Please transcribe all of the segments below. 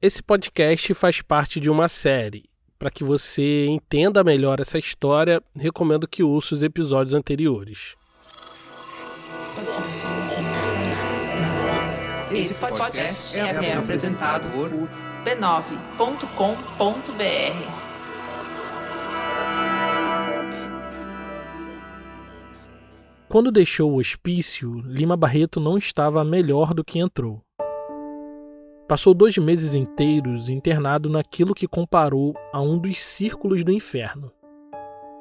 Esse podcast faz parte de uma série. Para que você entenda melhor essa história, recomendo que ouça os episódios anteriores. Esse podcast é apresentado por b9.com.br. Quando deixou o hospício, Lima Barreto não estava melhor do que entrou. Passou 2 meses inteiros internado naquilo que comparou a um dos círculos do inferno.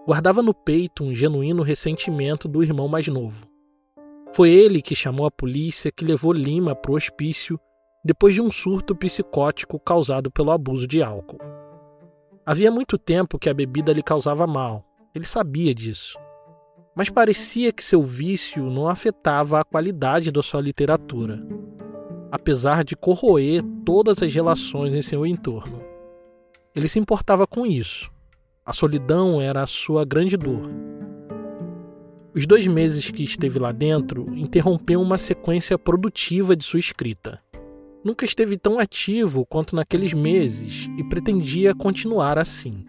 Guardava no peito um genuíno ressentimento do irmão mais novo. Foi ele que chamou a polícia que levou Lima para o hospício depois de um surto psicótico causado pelo abuso de álcool. Havia muito tempo que a bebida lhe causava mal, ele sabia disso. Mas parecia que seu vício não afetava a qualidade da sua literatura, apesar de corroer todas as relações em seu entorno. Ele se importava com isso. A solidão era a sua grande dor. Os 2 meses que esteve lá dentro interrompeu uma sequência produtiva de sua escrita. Nunca esteve tão ativo quanto naqueles meses e pretendia continuar assim.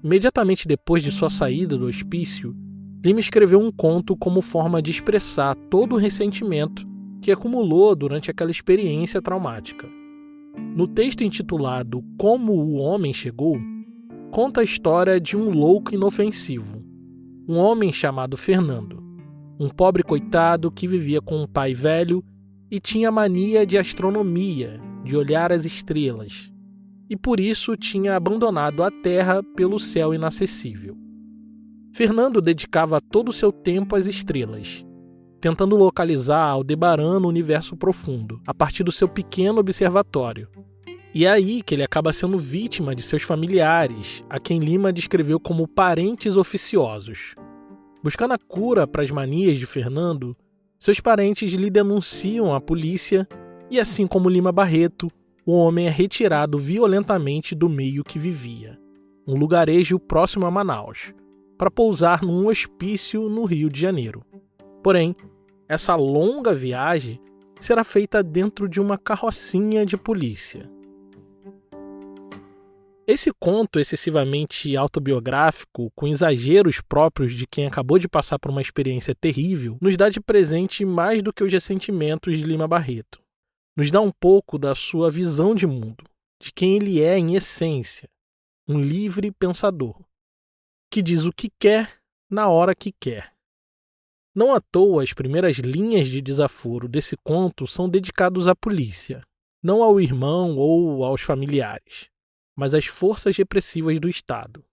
Imediatamente depois de sua saída do hospício, Lima escreveu um conto como forma de expressar todo o ressentimento que acumulou durante aquela experiência traumática. No texto intitulado Como o Homem Chegou, conta a história de um louco inofensivo, um homem chamado Fernando, um pobre coitado que vivia com um pai velho e tinha mania de astronomia, de olhar as estrelas, e por isso tinha abandonado a terra pelo céu inacessível. Fernando dedicava todo o seu tempo às estrelas, tentando localizar Aldebaran no universo profundo, a partir do seu pequeno observatório. E é aí que ele acaba sendo vítima de seus familiares, a quem Lima descreveu como parentes oficiosos. Buscando a cura para as manias de Fernando, seus parentes lhe denunciam à polícia e, assim como Lima Barreto, o homem é retirado violentamente do meio que vivia, um lugarejo próximo a Manaus, para pousar num hospício no Rio de Janeiro. Porém, essa longa viagem será feita dentro de uma carrocinha de polícia. Esse conto excessivamente autobiográfico, com exageros próprios de quem acabou de passar por uma experiência terrível, nos dá de presente mais do que os ressentimentos de Lima Barreto. Nos dá um pouco da sua visão de mundo, de quem ele é em essência, um livre pensador, que diz o que quer na hora que quer. Não à toa, as primeiras linhas de desaforo desse conto são dedicadas à polícia, não ao irmão ou aos familiares, mas às forças repressivas do Estado.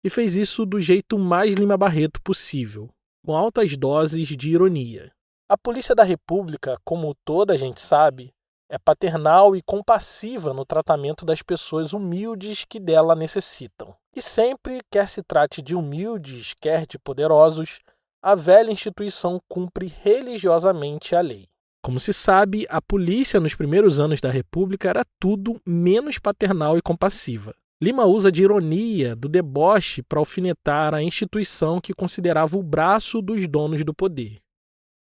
E fez isso do jeito mais Lima Barreto possível, com altas doses de ironia. A Polícia da República, como toda a gente sabe, é paternal e compassiva no tratamento das pessoas humildes que dela necessitam. E sempre, quer se trate de humildes, quer de poderosos, a velha instituição cumpre religiosamente a lei. Como se sabe, a polícia nos primeiros anos da República era tudo menos paternal e compassiva. Lima usa de ironia, do deboche, para alfinetar a instituição que considerava o braço dos donos do poder.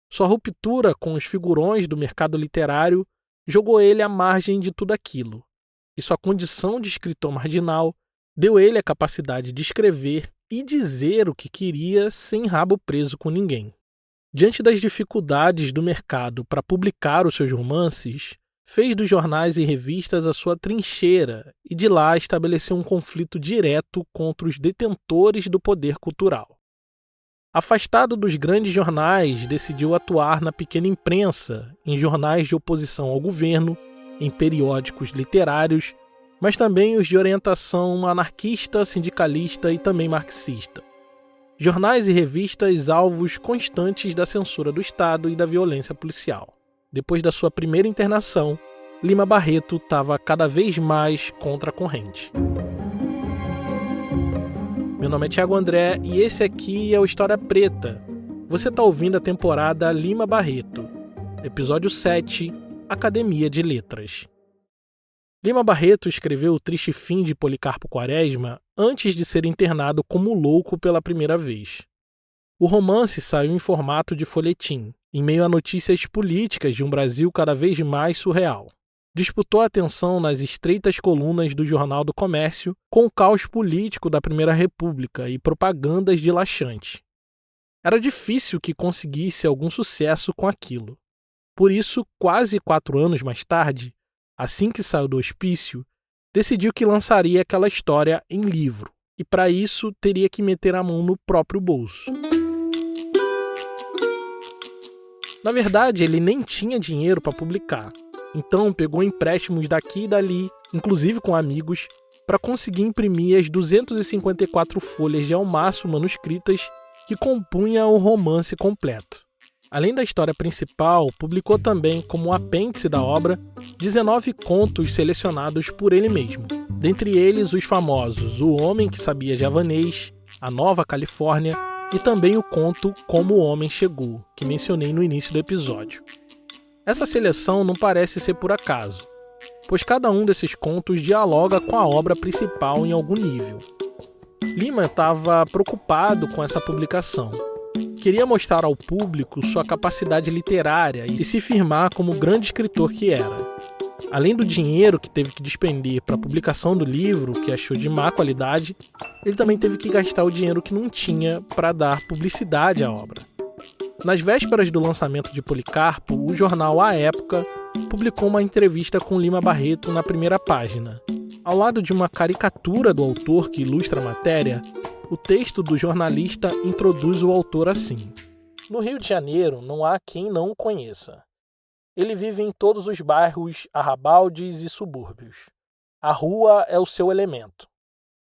Sua ruptura com os figurões do mercado literário jogou ele à margem de tudo aquilo, e sua condição de escritor marginal deu ele a capacidade de escrever e dizer o que queria sem rabo preso com ninguém. Diante das dificuldades do mercado para publicar os seus romances, fez dos jornais e revistas a sua trincheira e de lá estabeleceu um conflito direto contra os detentores do poder cultural. Afastado dos grandes jornais, decidiu atuar na pequena imprensa, em jornais de oposição ao governo, em periódicos literários, mas também os de orientação anarquista, sindicalista e também marxista. Jornais e revistas alvos constantes da censura do Estado e da violência policial. Depois da sua primeira internação, Lima Barreto estava cada vez mais contra a corrente. Meu nome é Thiago André e esse aqui é o História Preta. Você está ouvindo a temporada Lima Barreto, episódio 7, Academia de Letras. Lima Barreto escreveu O Triste Fim de Policarpo Quaresma antes de ser internado como louco pela primeira vez. O romance saiu em formato de folhetim, em meio a notícias políticas de um Brasil cada vez mais surreal. disputou a atenção nas estreitas colunas do Jornal do Comércio com o caos político da Primeira República e propagandas de laxante. Era difícil que conseguisse algum sucesso com aquilo. Por isso, quase 4 anos mais tarde, assim que saiu do hospício, decidiu que lançaria aquela história em livro, e para isso teria que meter a mão no próprio bolso. Na verdade, ele nem tinha dinheiro para publicar, então pegou empréstimos daqui e dali, inclusive com amigos, para conseguir imprimir as 254 folhas de almaço manuscritas que compunha o romance completo. Além da história principal, publicou também, como apêndice da obra, 19 contos selecionados por ele mesmo. Dentre eles, os famosos O Homem que Sabia Javanês, A Nova Califórnia e também o conto Como o Homem Chegou, que mencionei no início do episódio. Essa seleção não parece ser por acaso, pois cada um desses contos dialoga com a obra principal em algum nível. Lima estava preocupado com essa publicação. Queria mostrar ao público sua capacidade literária e se firmar como o grande escritor que era. Além do dinheiro que teve que despender para a publicação do livro, que achou de má qualidade, ele também teve que gastar o dinheiro que não tinha para dar publicidade à obra. Nas vésperas do lançamento de Policarpo, o jornal A Época publicou uma entrevista com Lima Barreto na primeira página. Ao lado de uma caricatura do autor que ilustra a matéria, o texto do jornalista introduz o autor assim: No Rio de Janeiro não há quem não o conheça. Ele vive em todos os bairros, arrabaldes e subúrbios. A rua é o seu elemento.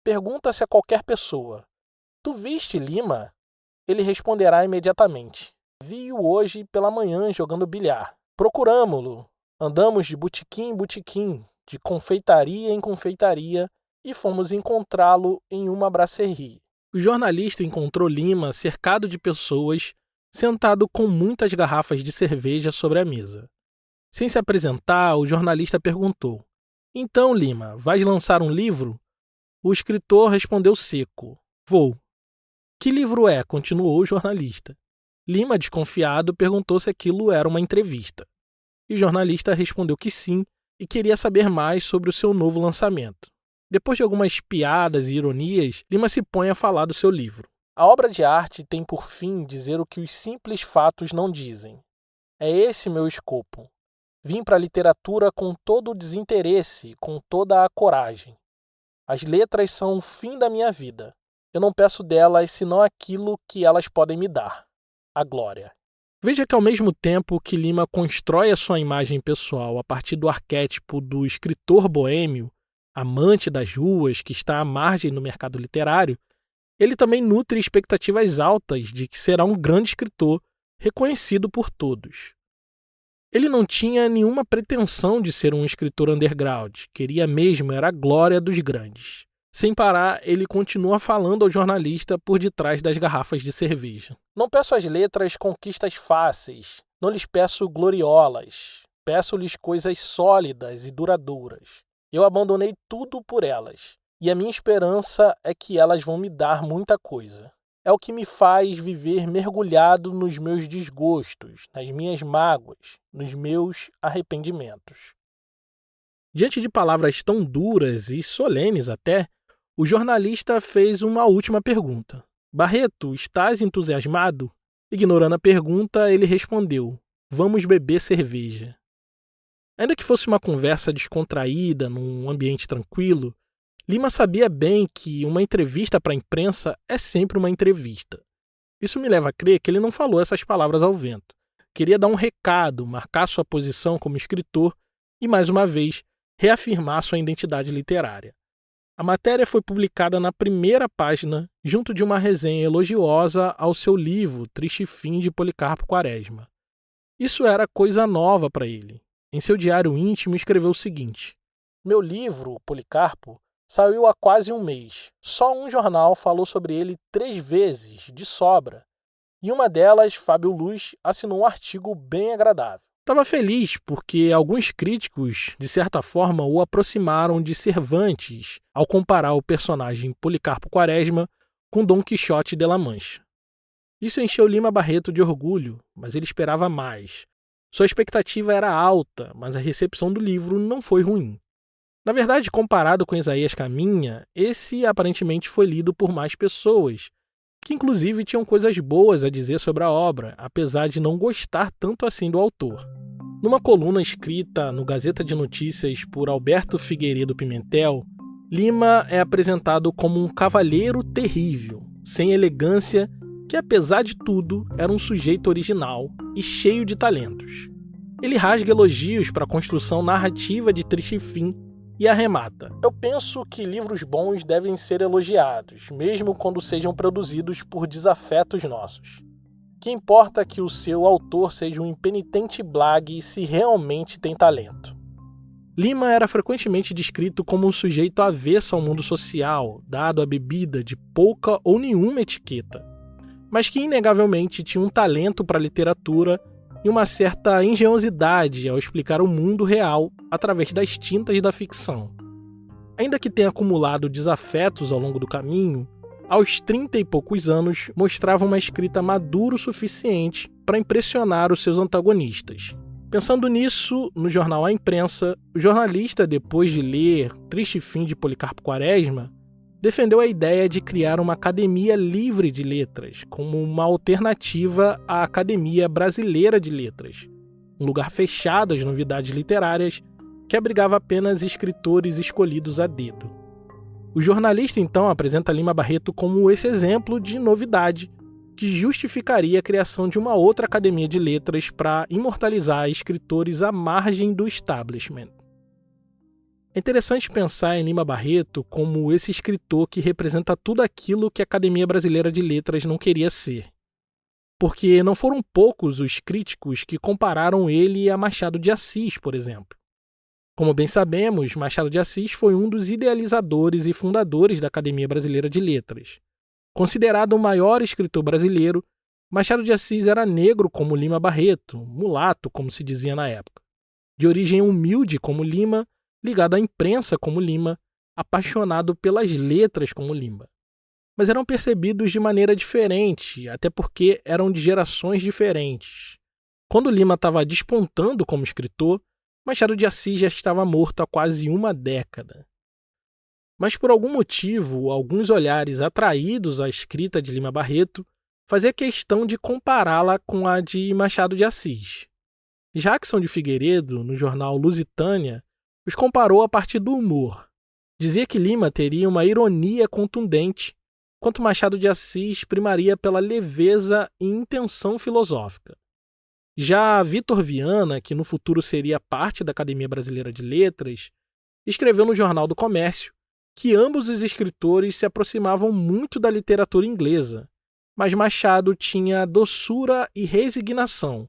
Pergunta-se a qualquer pessoa: Tu viste Lima? Ele responderá imediatamente: Vi-o hoje pela manhã jogando bilhar. Procuramo-lo. Andamos de botequim em botequim, de confeitaria em confeitaria, e fomos encontrá-lo em uma brasserie. O jornalista encontrou Lima cercado de pessoas, sentado com muitas garrafas de cerveja sobre a mesa. Sem se apresentar, o jornalista perguntou: Então, Lima, vais lançar um livro? O escritor respondeu seco: Vou. Que livro é? Continuou o jornalista. Lima, desconfiado, perguntou se aquilo era uma entrevista. E o jornalista respondeu que sim e queria saber mais sobre o seu novo lançamento. Depois de algumas piadas e ironias, Lima se põe a falar do seu livro. A obra de arte tem por fim dizer o que os simples fatos não dizem. É esse meu escopo. Vim para a literatura com todo o desinteresse, com toda a coragem. As letras são o fim da minha vida. Eu não peço delas senão aquilo que elas podem me dar: a glória. Veja que ao mesmo tempo que Lima constrói a sua imagem pessoal a partir do arquétipo do escritor boêmio, amante das ruas que está à margem no mercado literário, ele também nutre expectativas altas de que será um grande escritor reconhecido por todos. Ele não tinha nenhuma pretensão de ser um escritor underground, queria mesmo era a glória dos grandes. Sem parar, ele continua falando ao jornalista por detrás das garrafas de cerveja. Não peço às letras conquistas fáceis, não lhes peço gloriolas, peço-lhes coisas sólidas e duradouras. Eu abandonei tudo por elas, e a minha esperança é que elas vão me dar muita coisa. É o que me faz viver mergulhado nos meus desgostos, nas minhas mágoas, nos meus arrependimentos. Diante de palavras tão duras e solenes até, o jornalista fez uma última pergunta. Barreto, estás entusiasmado? Ignorando a pergunta, ele respondeu: Vamos beber cerveja. Ainda que fosse uma conversa descontraída, num ambiente tranquilo, Lima sabia bem que uma entrevista para a imprensa é sempre uma entrevista. Isso me leva a crer que ele não falou essas palavras ao vento. Queria dar um recado, marcar sua posição como escritor e, mais uma vez, reafirmar sua identidade literária. A matéria foi publicada na primeira página, junto de uma resenha elogiosa ao seu livro Triste Fim de Policarpo Quaresma. Isso era coisa nova para ele. Em seu diário íntimo escreveu o seguinte: Meu livro, Policarpo, saiu há quase um mês. Só um jornal falou sobre ele 3 vezes, de sobra. E uma delas, Fábio Luz, assinou um artigo bem agradável. Estava feliz porque alguns críticos, de certa forma, o aproximaram de Cervantes ao comparar o personagem Policarpo Quaresma com Dom Quixote de La Mancha. Isso encheu Lima Barreto de orgulho, mas ele esperava mais. Sua expectativa era alta, mas a recepção do livro não foi ruim. Na verdade, comparado com Isaías Caminha, esse aparentemente foi lido por mais pessoas, que inclusive tinham coisas boas a dizer sobre a obra, apesar de não gostar tanto assim do autor. Numa coluna escrita no Gazeta de Notícias por Alberto Figueiredo Pimentel, Lima é apresentado como um cavalheiro terrível, sem elegância, que apesar de tudo era um sujeito original e cheio de talentos. Ele rasga elogios para a construção narrativa de Triste Fim e arremata: "Eu penso que livros bons devem ser elogiados, mesmo quando sejam produzidos por desafetos nossos. Que importa que o seu autor seja um impenitente blague se realmente tem talento." Lima era frequentemente descrito como um sujeito avesso ao mundo social, dado à bebida de pouca ou nenhuma etiqueta, mas que inegavelmente tinha um talento para a literatura e uma certa engenhosidade ao explicar o mundo real através das tintas da ficção. Ainda que tenha acumulado desafetos ao longo do caminho, aos 30 e poucos anos mostrava uma escrita madura o suficiente para impressionar os seus antagonistas. Pensando nisso, no jornal A Imprensa, o jornalista, depois de ler Triste Fim de Policarpo Quaresma, defendeu a ideia de criar uma academia livre de letras, como uma alternativa à Academia Brasileira de Letras, um lugar fechado às novidades literárias que abrigava apenas escritores escolhidos a dedo. O jornalista, então, apresenta Lima Barreto como esse exemplo de novidade que justificaria a criação de uma outra academia de letras para imortalizar escritores à margem do establishment. É interessante pensar em Lima Barreto como esse escritor que representa tudo aquilo que a Academia Brasileira de Letras não queria ser. Porque não foram poucos os críticos que compararam ele a Machado de Assis, por exemplo. Como bem sabemos, Machado de Assis foi um dos idealizadores e fundadores da Academia Brasileira de Letras. Considerado o maior escritor brasileiro, Machado de Assis era negro como Lima Barreto, mulato, como se dizia na época. De origem humilde como Lima, ligado à imprensa como Lima, apaixonado pelas letras como Lima. Mas eram percebidos de maneira diferente, até porque eram de gerações diferentes. Quando Lima estava despontando como escritor, Machado de Assis já estava morto há quase uma década. Mas por algum motivo, alguns olhares atraídos à escrita de Lima Barreto faziam questão de compará-la com a de Machado de Assis. Jackson de Figueiredo, no jornal Lusitânia, os comparou a partir do humor. Dizia que Lima teria uma ironia contundente, enquanto Machado de Assis primaria pela leveza e intenção filosófica. Já Vitor Viana, que no futuro seria parte da Academia Brasileira de Letras, escreveu no Jornal do Comércio que ambos os escritores se aproximavam muito da literatura inglesa, mas Machado tinha doçura e resignação,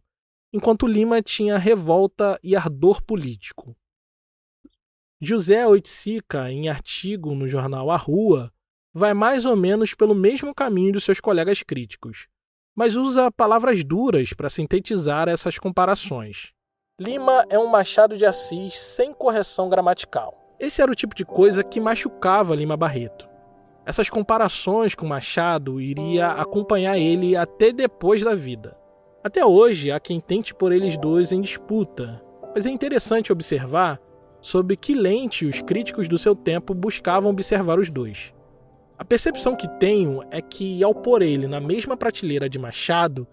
enquanto Lima tinha revolta e ardor político. José Oiticica, em artigo no jornal A Rua, vai mais ou menos pelo mesmo caminho dos seus colegas críticos, mas usa palavras duras para sintetizar essas comparações. Lima é um Machado de Assis sem correção gramatical. Esse era o tipo de coisa que machucava Lima Barreto. Essas comparações com Machado iria acompanhar ele até depois da vida. Até hoje há quem tente pôr eles dois em disputa, mas é interessante observar sob que lente os críticos do seu tempo buscavam observar os dois. A percepção que tenho é que, ao pôr ele na mesma prateleira de Machado,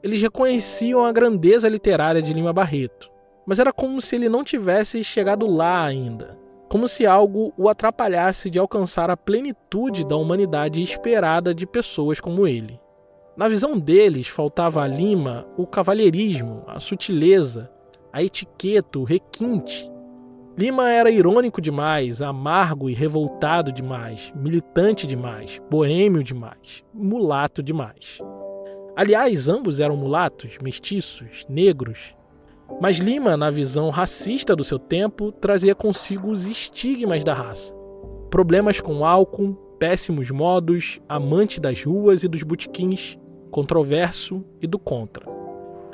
eles reconheciam a grandeza literária de Lima Barreto, mas era como se ele não tivesse chegado lá ainda, como se algo o atrapalhasse de alcançar a plenitude da humanidade esperada de pessoas como ele. Na visão deles, faltava a Lima o cavalheirismo, a sutileza, a etiqueta, o requinte. Lima era irônico demais, amargo e revoltado demais, militante demais, boêmio demais, mulato demais. Aliás, ambos eram mulatos, mestiços, negros. Mas Lima, na visão racista do seu tempo, trazia consigo os estigmas da raça. Problemas com álcool, péssimos modos, amante das ruas e dos botequins, controverso e do contra.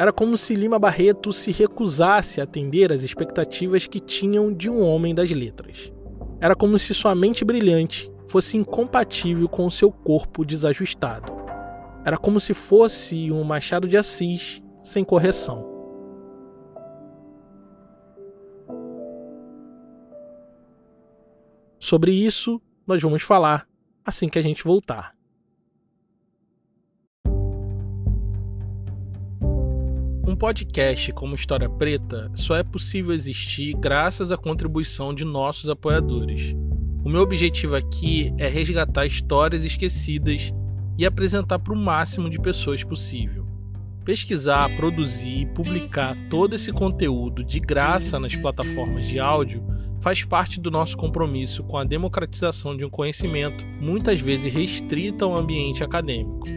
Era como se Lima Barreto se recusasse a atender às expectativas que tinham de um homem das letras. Era como se sua mente brilhante fosse incompatível com o seu corpo desajustado. Era como se fosse um Machado de Assis sem correção. Sobre isso, nós vamos falar assim que a gente voltar. Um podcast como História Preta só é possível existir graças à contribuição de nossos apoiadores. O meu objetivo aqui é resgatar histórias esquecidas e apresentar para o máximo de pessoas possível. Pesquisar, produzir e publicar todo esse conteúdo de graça nas plataformas de áudio faz parte do nosso compromisso com a democratização de um conhecimento muitas vezes restrito ao ambiente acadêmico.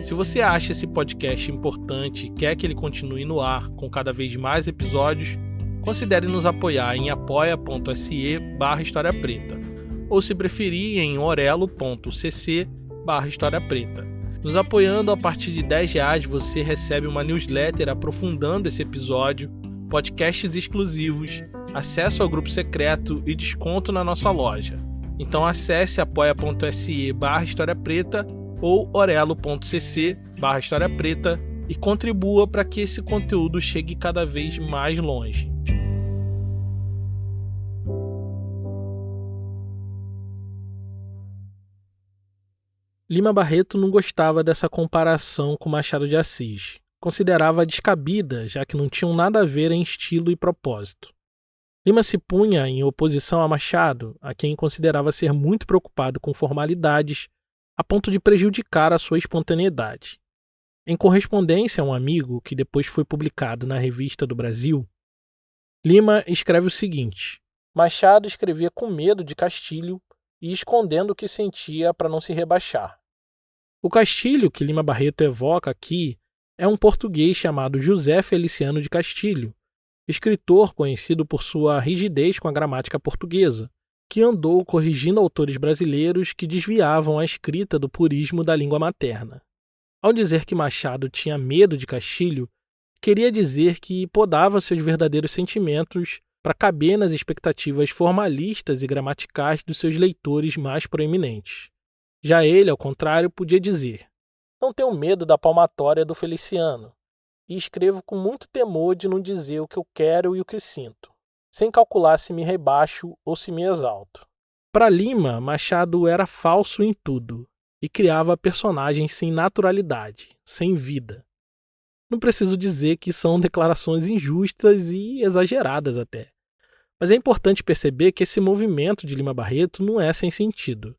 Se você acha esse podcast importante e quer que ele continue no ar com cada vez mais episódios, considere nos apoiar em apoia.se/História Preta ou, se preferir, em orelo.cc/História Preta. Nos apoiando a partir de R$10, você recebe uma newsletter aprofundando esse episódio, podcasts exclusivos, acesso ao grupo secreto e desconto na nossa loja. Então acesse apoia.se/História Preta ou orelo.cc/História Preta e contribua para que esse conteúdo chegue cada vez mais longe. Lima Barreto não gostava dessa comparação com Machado de Assis. Considerava descabida, já que não tinham nada a ver em estilo e propósito. Lima se punha em oposição a Machado, a quem considerava ser muito preocupado com formalidades, a ponto de prejudicar a sua espontaneidade. Em correspondência a um amigo, que depois foi publicado na Revista do Brasil, Lima escreve o seguinte: Machado escrevia com medo de Castilho e escondendo o que sentia para não se rebaixar. O Castilho que Lima Barreto evoca aqui é um português chamado José Feliciano de Castilho, escritor conhecido por sua rigidez com a gramática portuguesa, que andou corrigindo autores brasileiros que desviavam a escrita do purismo da língua materna. Ao dizer que Machado tinha medo de Castilho, queria dizer que podava seus verdadeiros sentimentos para caber nas expectativas formalistas e gramaticais dos seus leitores mais proeminentes. Já ele, ao contrário, podia dizer: não tenho medo da palmatória do Feliciano, e escrevo com muito temor de não dizer o que eu quero e o que sinto, sem calcular se me rebaixo ou se me exalto. Para Lima, Machado era falso em tudo, e criava personagens sem naturalidade, sem vida. Não preciso dizer que são declarações injustas e exageradas até. Mas é importante perceber que esse movimento de Lima Barreto não é sem sentido.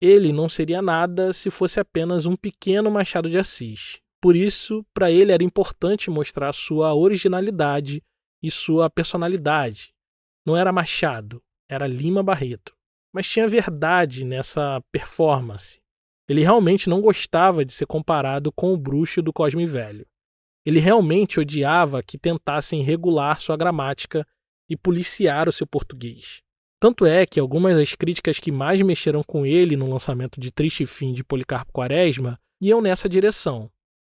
Ele não seria nada se fosse apenas um pequeno Machado de Assis. Por isso, para ele era importante mostrar sua originalidade e sua personalidade. Não era Machado, era Lima Barreto. Mas tinha verdade nessa performance. Ele realmente não gostava de ser comparado com o bruxo do Cosme Velho. Ele realmente odiava que tentassem regular sua gramática e policiar o seu português. Tanto é que algumas das críticas que mais mexeram com ele no lançamento de Triste Fim de Policarpo Quaresma iam nessa direção.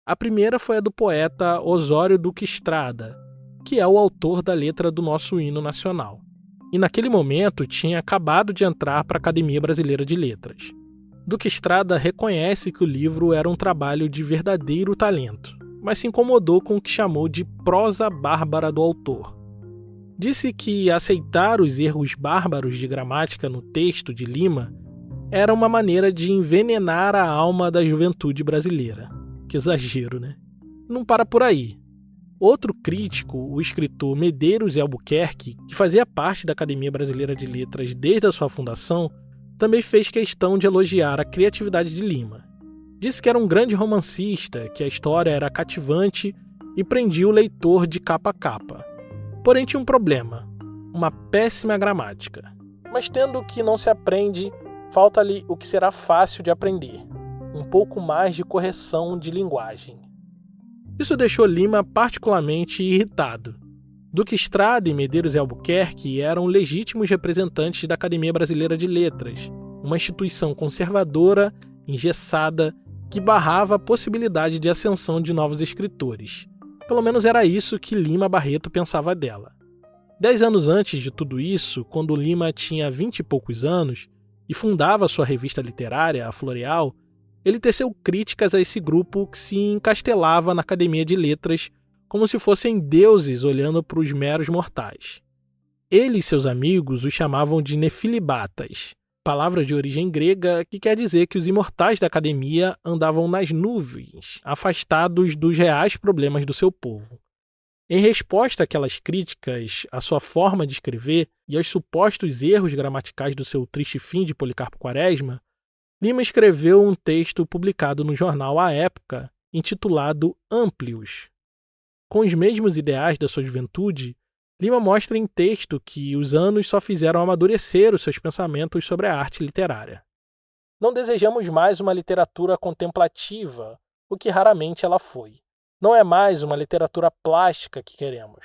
A primeira foi a do poeta Osório Duque Estrada, que é o autor da letra do nosso hino nacional. E naquele momento tinha acabado de entrar para a Academia Brasileira de Letras. Duque Estrada reconhece que o livro era um trabalho de verdadeiro talento, mas se incomodou com o que chamou de prosa bárbara do autor. Disse que aceitar os erros bárbaros de gramática no texto de Lima era uma maneira de envenenar a alma da juventude brasileira. Que exagero, né? Não para por aí. Outro crítico, o escritor Medeiros e Albuquerque, que fazia parte da Academia Brasileira de Letras desde a sua fundação, também fez questão de elogiar a criatividade de Lima. Disse que era um grande romancista, que a história era cativante e prendia o leitor de capa a capa. Porém tinha um problema, uma péssima gramática. Mas tendo que não se aprende, falta-lhe o que será fácil de aprender, um pouco mais de correção de linguagem. Isso deixou Lima particularmente irritado. Duque Estrada e Medeiros e Albuquerque eram legítimos representantes da Academia Brasileira de Letras, uma instituição conservadora, engessada, que barrava a possibilidade de ascensão de novos escritores. Pelo menos era isso que Lima Barreto pensava dela. 10 anos antes de tudo isso, quando Lima tinha 20 e poucos anos e fundava sua revista literária, a Floreal, ele teceu críticas a esse grupo que se encastelava na Academia de Letras como se fossem deuses olhando para os meros mortais. Ele e seus amigos os chamavam de nefilibatas, palavra de origem grega que quer dizer que os imortais da academia andavam nas nuvens, afastados dos reais problemas do seu povo. Em resposta àquelas críticas à sua forma de escrever e aos supostos erros gramaticais do seu triste fim de Policarpo Quaresma, Lima escreveu um texto publicado no jornal à época, intitulado Amplius. Com os mesmos ideais da sua juventude, Lima mostra em texto que os anos só fizeram amadurecer os seus pensamentos sobre a arte literária. Não desejamos mais uma literatura contemplativa, o que raramente ela foi. Não é mais uma literatura plástica que queremos,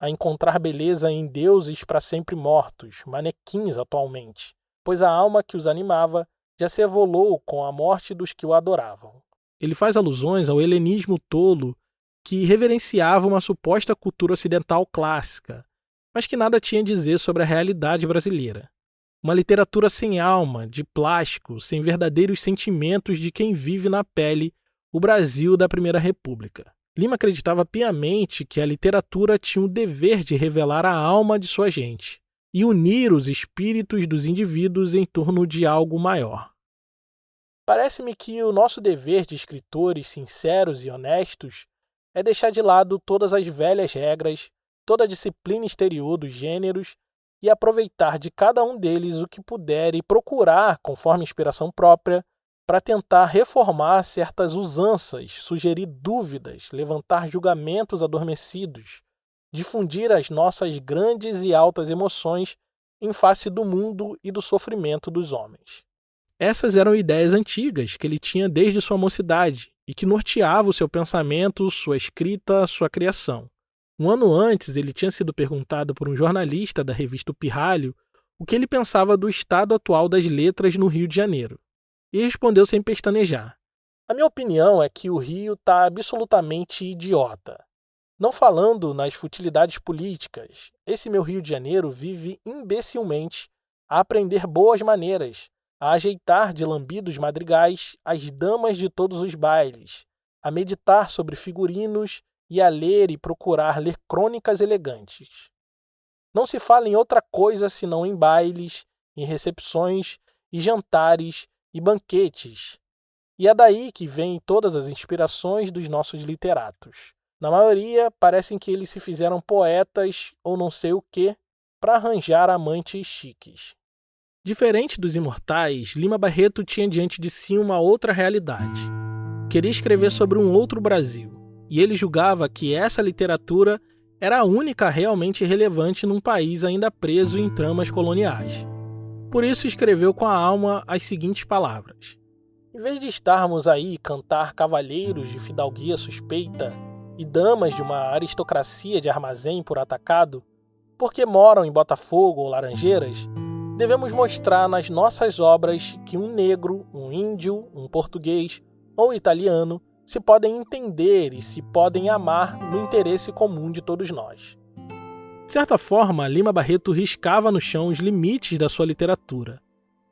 a encontrar beleza em deuses para sempre mortos, manequins atualmente, pois a alma que os animava já se evolou com a morte dos que o adoravam. Ele faz alusões ao helenismo tolo que reverenciava uma suposta cultura ocidental clássica, mas que nada tinha a dizer sobre a realidade brasileira. Uma literatura sem alma, de plástico, sem verdadeiros sentimentos de quem vive na pele o Brasil da Primeira República. Lima acreditava piamente que a literatura tinha o dever de revelar a alma de sua gente e unir os espíritos dos indivíduos em torno de algo maior. Parece-me que o nosso dever de escritores sinceros e honestos é deixar de lado todas as velhas regras, toda a disciplina exterior dos gêneros e aproveitar de cada um deles o que puder e procurar, conforme inspiração própria, para tentar reformar certas usanças, sugerir dúvidas, levantar julgamentos adormecidos, difundir as nossas grandes e altas emoções em face do mundo e do sofrimento dos homens. Essas eram ideias antigas que ele tinha desde sua mocidade e que norteavam o seu pensamento, sua escrita, sua criação. Um ano antes, ele tinha sido perguntado por um jornalista da revista O Pirralho o que ele pensava do estado atual das letras no Rio de Janeiro. E respondeu sem pestanejar: "A minha opinião é que o Rio está absolutamente idiota. Não falando nas futilidades políticas, esse meu Rio de Janeiro vive imbecilmente a aprender boas maneiras, a ajeitar de lambidos madrigais as damas de todos os bailes, a meditar sobre figurinos e a ler e procurar ler crônicas elegantes. Não se fala em outra coisa senão em bailes, em recepções e jantares e banquetes. E é daí que vêm todas as inspirações dos nossos literatos. Na maioria, parecem que eles se fizeram poetas ou não sei o quê para arranjar amantes chiques." Diferente dos imortais, Lima Barreto tinha diante de si uma outra realidade. Queria escrever sobre um outro Brasil, e ele julgava que essa literatura era a única realmente relevante num país ainda preso em tramas coloniais. Por isso escreveu com a alma as seguintes palavras: "Em vez de estarmos aí cantar cavalheiros de fidalguia suspeita e damas de uma aristocracia de armazém por atacado, porque moram em Botafogo ou Laranjeiras, devemos mostrar nas nossas obras que um negro, um índio, um português ou italiano se podem entender e se podem amar no interesse comum de todos nós." De certa forma, Lima Barreto riscava no chão os limites da sua literatura.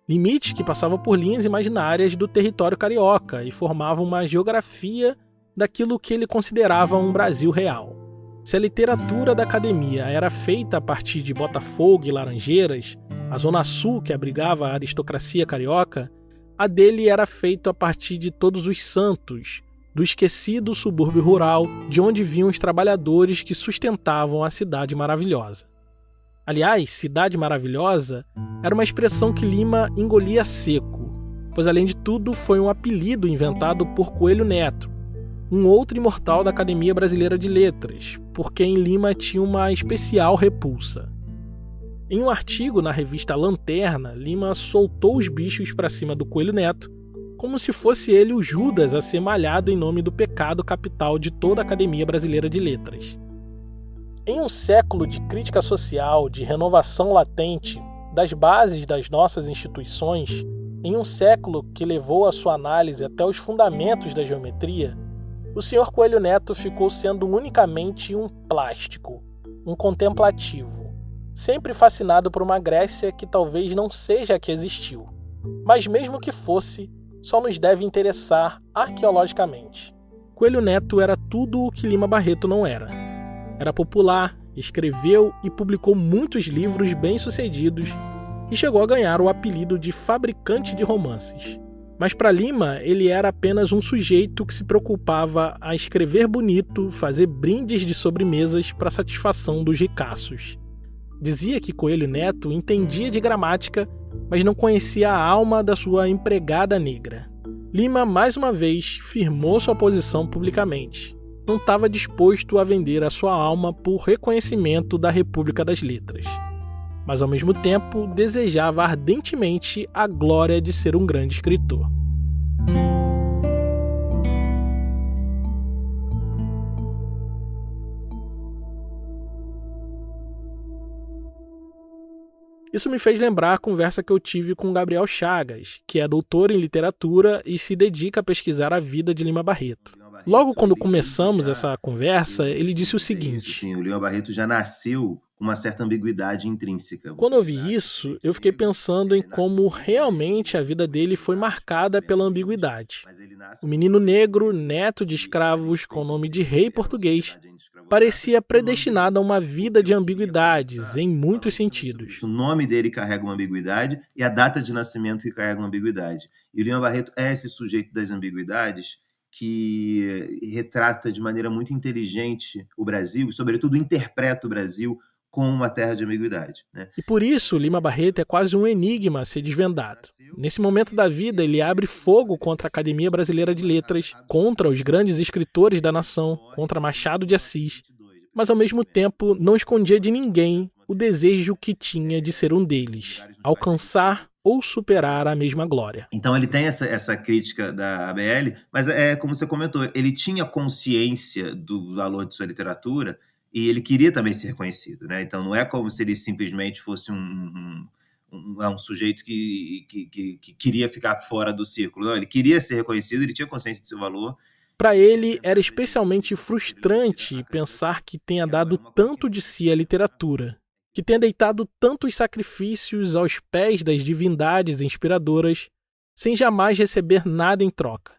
Limites que passavam por linhas imaginárias do território carioca e formavam uma geografia daquilo que ele considerava um Brasil real. Se a literatura da academia era feita a partir de Botafogo e Laranjeiras, a Zona Sul que abrigava a aristocracia carioca, a dele era feita a partir de Todos os Santos, do esquecido subúrbio rural de onde vinham os trabalhadores que sustentavam a Cidade Maravilhosa. Aliás, Cidade Maravilhosa era uma expressão que Lima engolia seco, pois além de tudo foi um apelido inventado por Coelho Neto, um outro imortal da Academia Brasileira de Letras, por quem Lima tinha uma especial repulsa. Em um artigo na revista Lanterna, Lima soltou os bichos para cima do Coelho Neto, como se fosse ele o Judas a ser malhado em nome do pecado capital de toda a Academia Brasileira de Letras. Em um século de crítica social, de renovação latente das bases das nossas instituições, em um século que levou a sua análise até os fundamentos da geometria, o Sr. Coelho Neto ficou sendo unicamente um plástico, um contemplativo, sempre fascinado por uma Grécia que talvez não seja a que existiu, mas mesmo que fosse, só nos deve interessar arqueologicamente. Coelho Neto era tudo o que Lima Barreto não era. Era popular, escreveu e publicou muitos livros bem-sucedidos e chegou a ganhar o apelido de fabricante de romances. Mas para Lima, ele era apenas um sujeito que se preocupava a escrever bonito, fazer brindes de sobremesas para satisfação dos ricaços. Dizia que Coelho Neto entendia de gramática, mas não conhecia a alma da sua empregada negra. Lima, mais uma vez, firmou sua posição publicamente. Não estava disposto a vender a sua alma por reconhecimento da República das Letras. Mas, ao mesmo tempo, desejava ardentemente a glória de ser um grande escritor. Isso me fez lembrar a conversa que eu tive com Gabriel Chagas, que é doutor em literatura e se dedica a pesquisar a vida de Lima Barreto. Logo quando começamos essa conversa, ele disse o seguinte: sim, o Lima Barreto já nasceu com uma certa ambiguidade intrínseca. Quando eu vi isso, eu fiquei pensando em como realmente a vida dele foi marcada pela ambiguidade. O menino negro, neto de escravos com nome de rei português, parecia predestinado a uma vida de ambiguidades em muitos sentidos. O nome dele carrega uma ambiguidade e a data de nascimento que carrega uma ambiguidade. E o Lima Barreto é esse sujeito das ambiguidades que retrata de maneira muito inteligente o Brasil e, sobretudo, interpreta o Brasil como uma terra de ambiguidade, né? E por isso, Lima Barreto é quase um enigma a ser desvendado. Nesse momento da vida, ele abre fogo contra a Academia Brasileira de Letras, contra os grandes escritores da nação, contra Machado de Assis, mas ao mesmo tempo não escondia de ninguém o desejo que tinha de ser um deles, alcançar ou superar a mesma glória. Então ele tem essa crítica da ABL, mas é como você comentou, ele tinha consciência do valor de sua literatura e ele queria também ser reconhecido, né? Então não é como se ele simplesmente fosse um sujeito que queria ficar fora do círculo. Não, ele queria ser reconhecido, ele tinha consciência de seu valor. Para ele, era especialmente frustrante pensar que tenha dado tanto de si à literatura, que tenha deitado tantos sacrifícios aos pés das divindades inspiradoras, sem jamais receber nada em troca.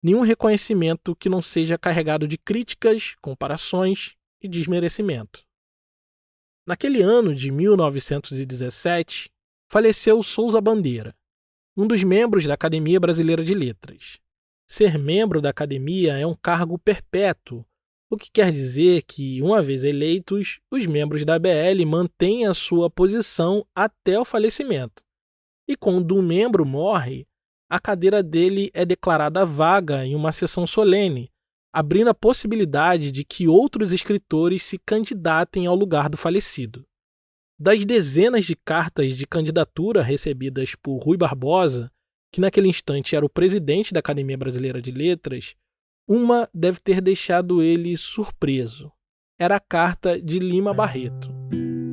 Nenhum reconhecimento que não seja carregado de críticas, comparações e desmerecimento. Naquele ano de 1917, faleceu Souza Bandeira, um dos membros da Academia Brasileira de Letras. Ser membro da Academia é um cargo perpétuo, o que quer dizer que, uma vez eleitos, os membros da ABL mantêm a sua posição até o falecimento. E quando um membro morre, a cadeira dele é declarada vaga em uma sessão solene, abrindo a possibilidade de que outros escritores se candidatem ao lugar do falecido. Das dezenas de cartas de candidatura recebidas por Rui Barbosa, que naquele instante era o presidente da Academia Brasileira de Letras, uma deve ter deixado ele surpreso. Era a carta de Lima Barreto.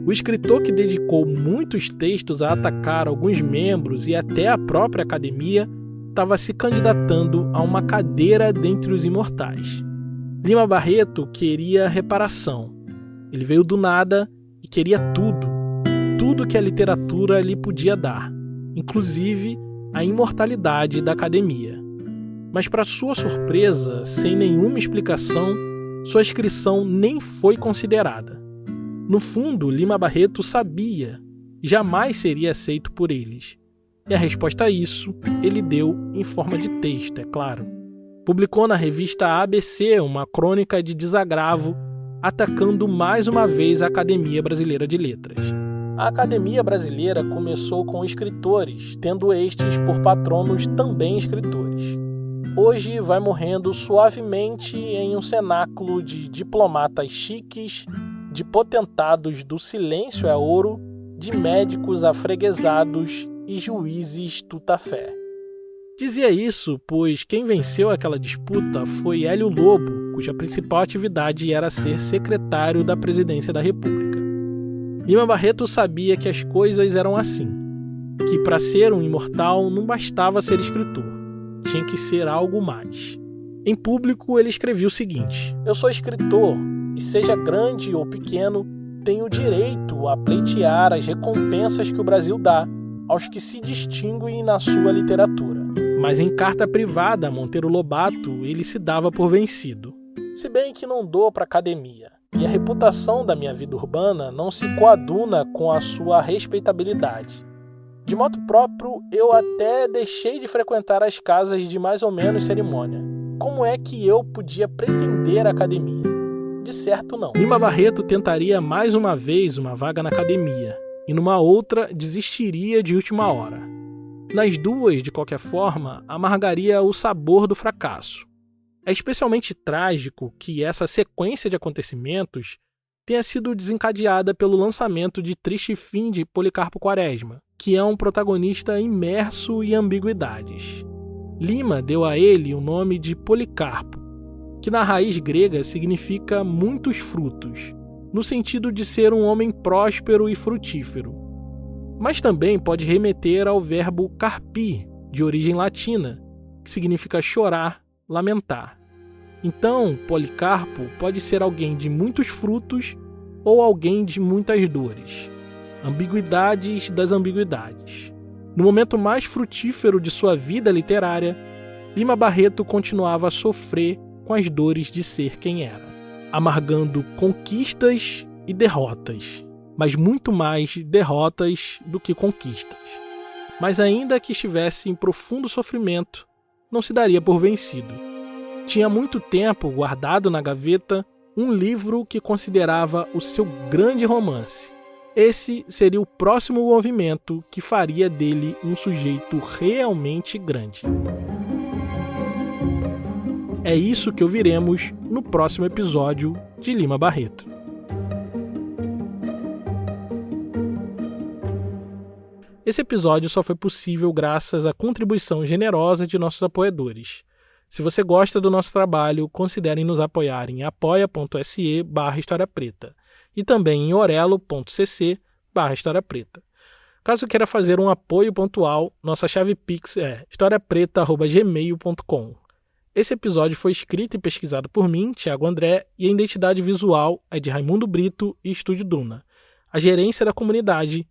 O escritor que dedicou muitos textos a atacar alguns membros e até a própria academia estava se candidatando a uma cadeira dentre os imortais. Lima Barreto queria reparação. Ele veio do nada e queria tudo que a literatura lhe podia dar, inclusive a imortalidade da academia. Mas, para sua surpresa, sem nenhuma explicação, sua inscrição nem foi considerada. No fundo, Lima Barreto sabia, jamais seria aceito por eles. E a resposta a isso ele deu em forma de texto, é claro. Publicou na revista ABC uma crônica de desagravo, atacando mais uma vez a Academia Brasileira de Letras. A Academia Brasileira começou com escritores, tendo estes por patronos também escritores. Hoje vai morrendo suavemente em um cenáculo de diplomatas chiques, de potentados do silêncio é ouro, de médicos afreguesados e juízes tutafé. Dizia isso pois quem venceu aquela disputa foi Hélio Lobo, cuja principal atividade era ser secretário da Presidência da República. Lima Barreto sabia que as coisas eram assim, que para ser um imortal não bastava ser escritor, tinha que ser algo mais. Em público ele escrevia o seguinte: eu sou escritor e seja grande ou pequeno, tenho direito a pleitear as recompensas que o Brasil dá aos que se distinguem na sua literatura. Mas em carta privada a Monteiro Lobato ele se dava por vencido. Se bem que não dou para a academia, e a reputação da minha vida urbana não se coaduna com a sua respeitabilidade. De modo próprio, eu até deixei de frequentar as casas de mais ou menos cerimônia. Como é que eu podia pretender a academia? De certo, não. Lima Barreto tentaria mais uma vez uma vaga na academia, e numa outra desistiria de última hora. Nas duas, de qualquer forma, amargaria o sabor do fracasso. É especialmente trágico que essa sequência de acontecimentos tenha sido desencadeada pelo lançamento de Triste Fim de Policarpo Quaresma, que é um protagonista imerso em ambiguidades. Lima deu a ele o nome de Policarpo, que na raiz grega significa muitos frutos, no sentido de ser um homem próspero e frutífero. Mas também pode remeter ao verbo carpir, de origem latina, que significa chorar, lamentar. Então, Policarpo pode ser alguém de muitos frutos ou alguém de muitas dores. Ambiguidades das ambiguidades. No momento mais frutífero de sua vida literária, Lima Barreto continuava a sofrer com as dores de ser quem era, amargando conquistas e derrotas, mas muito mais derrotas do que conquistas. Mas ainda que estivesse em profundo sofrimento, não se daria por vencido. Tinha muito tempo guardado na gaveta um livro que considerava o seu grande romance. Esse seria o próximo movimento que faria dele um sujeito realmente grande. É isso que ouviremos no próximo episódio de Lima Barreto. Esse episódio só foi possível graças à contribuição generosa de nossos apoiadores. Se você gosta do nosso trabalho, considere nos apoiar em apoia.se/História Preta e também em orelo.cc/História Preta. Caso queira fazer um apoio pontual, nossa chave Pix é historiapreta@gmail.com. Esse episódio foi escrito e pesquisado por mim, Thiago André, e a identidade visual é de Raimundo Brito e Estúdio Duna. A gerência da comunidade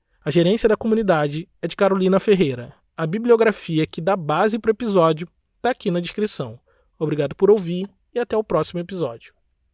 é de Carolina Ferreira. A bibliografia que dá base para o episódio está aqui na descrição. Obrigado por ouvir e até o próximo episódio.